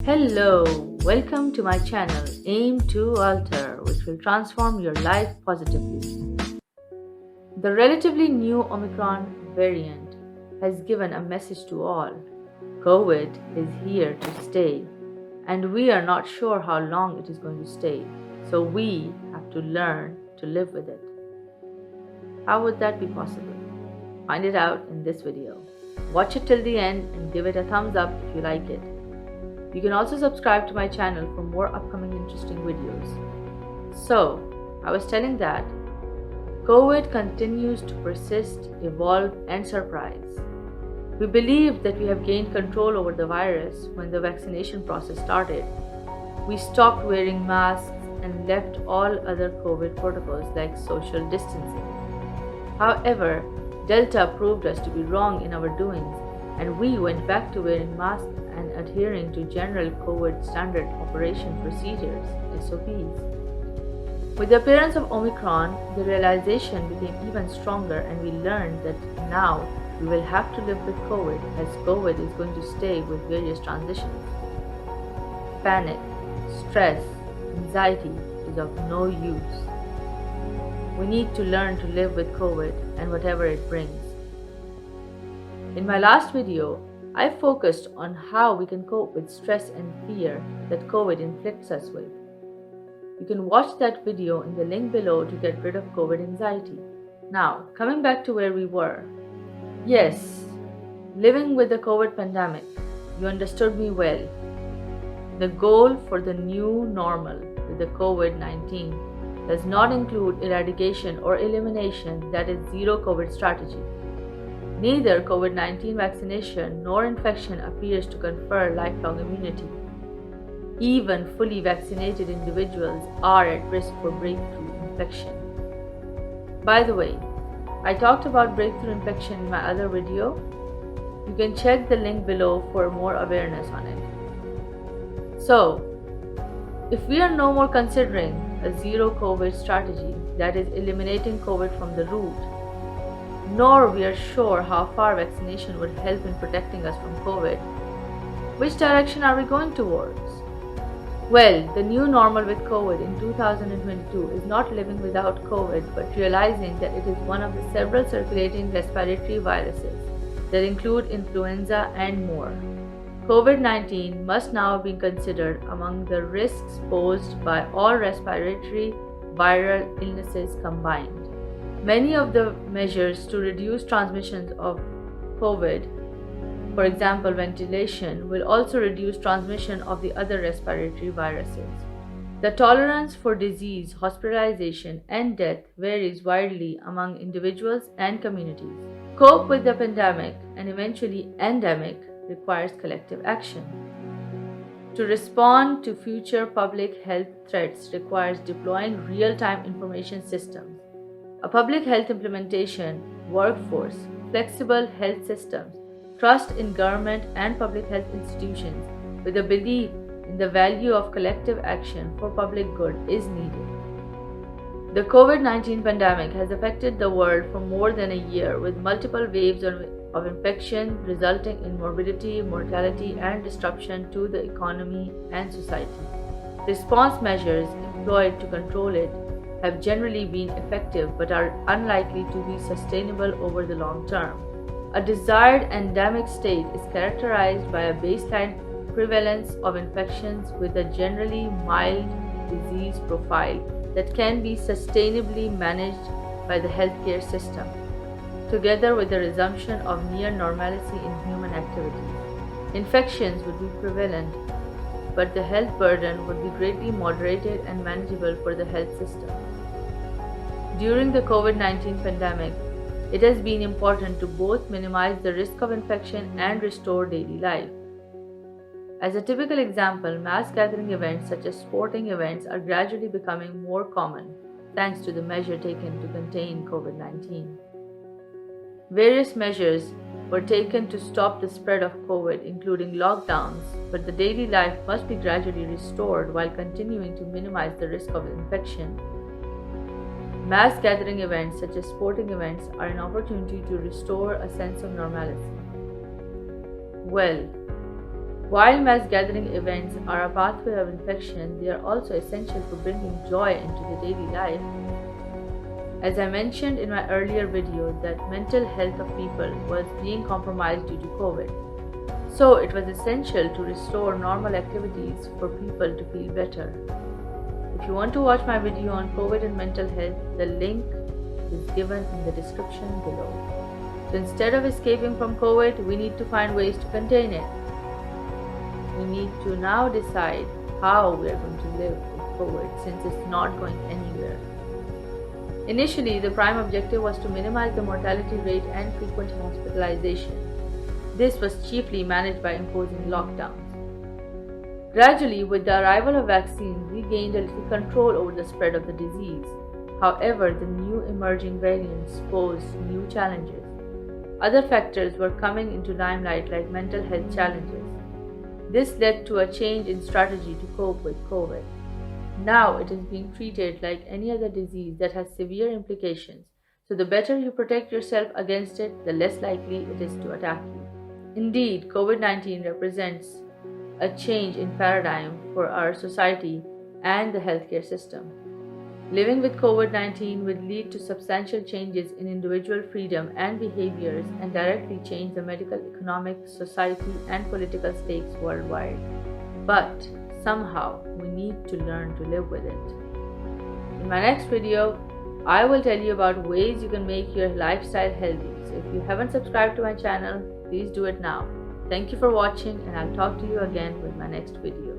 Hello, welcome to my channel Aim to Alter, which will transform your life positively. The relatively new Omicron variant has given a message to all. COVID is here to stay, and we are not sure how long it is going to stay, so we have to learn to live with it. How would that be possible? Find it out in this video. Watch it till the end and give it a thumbs up if you like it. You can also subscribe to my channel for more upcoming interesting videos. So, I was telling that COVID continues to persist, evolve, and surprise. We believed that we have gained control over the virus when the vaccination process started. We stopped wearing masks and left all other COVID protocols like social distancing. However, Delta proved us to be wrong in our doings, and we went back to wearing masks and adhering to general COVID standard operation procedures, SOPs. With the appearance of Omicron, the realization became even stronger, and we learned that now we will have to live with COVID, as COVID is going to stay with various transitions. Panic, stress, anxiety is of no use. We need to learn to live with COVID and whatever it brings. In my last video, I focused on how we can cope with stress and fear that COVID inflicts us with. You can watch that video in the link below to get rid of COVID anxiety. Now, coming back to where we were. Yes, living with the COVID pandemic, you understood me well. The goal for the new normal with the COVID-19 does not include eradication or elimination, that is zero COVID strategy. Neither COVID-19 vaccination nor infection appears to confer lifelong immunity. Even fully vaccinated individuals are at risk for breakthrough infection. By the way, I talked about breakthrough infection in my other video. You can check the link below for more awareness on it. So, if we are no more considering a zero COVID strategy, that is eliminating COVID from the root, nor we are sure how far vaccination would help in protecting us from COVID, which direction are we going towards? Well, the new normal with COVID in 2022 is not living without COVID, but realizing that it is one of the several circulating respiratory viruses that include influenza and more. COVID-19 must now be considered among the risks posed by all respiratory viral illnesses combined. Many of the measures to reduce transmissions of COVID, for example ventilation, will also reduce transmission of the other respiratory viruses. The tolerance for disease, hospitalization, and death varies widely among individuals and communities. Cope with the pandemic and eventually endemic requires collective action. To respond to future public health threats requires deploying real-time information systems, a public health implementation workforce, flexible health systems, trust in government and public health institutions, with a belief in the value of collective action for public good is needed. The COVID-19 pandemic has affected the world for more than a year, with multiple waves of infection resulting in morbidity, mortality, and disruption to the economy and society. Response measures employed to control it have generally been effective but are unlikely to be sustainable over the long term. A desired endemic state is characterized by a baseline prevalence of infections with a generally mild disease profile that can be sustainably managed by the healthcare system, together with the resumption of near normalcy in human activity. Infections would be prevalent, but the health burden would be greatly moderated and manageable for the health system. During the COVID-19 pandemic, it has been important to both minimize the risk of infection and restore daily life. As a typical example, mass gathering events such as sporting events are gradually becoming more common thanks to the measure taken to contain COVID-19. Various measures were taken to stop the spread of COVID, including lockdowns, but the daily life must be gradually restored while continuing to minimize the risk of infection. Mass gathering events such as sporting events are an opportunity to restore a sense of normalcy. Well, While mass gathering events are a pathway of infection, they are also essential for bringing joy into the daily life. As I mentioned in my earlier video, that mental health of people was being compromised due to COVID. So it was essential to restore normal activities for people to feel better. If you want to watch my video on COVID and mental health, the link is given in the description below. So instead of escaping from COVID, we need to find ways to contain it. We need to now decide how we are going to live with COVID since it's not going anywhere. Initially, the prime objective was to minimize the mortality rate and frequent hospitalization. This was chiefly managed by imposing lockdowns. Gradually, with the arrival of vaccines, we gained a little control over the spread of the disease. However, the new emerging variants posed new challenges. Other factors were coming into limelight like mental health challenges. This led to a change in strategy to cope with COVID. Now it is being treated like any other disease that has severe implications, so the better you protect yourself against it, the less likely it is to attack you. Indeed, COVID-19 represents a change in paradigm for our society and the healthcare system. Living with COVID-19 will lead to substantial changes in individual freedom and behaviors and directly change the medical, economic, society, and political stakes worldwide. But somehow, we need to learn to live with it. In my next video, I will tell you about ways you can make your lifestyle healthy. So if you haven't subscribed to my channel, please do it now. Thank you for watching, and I'll talk to you again with my next video.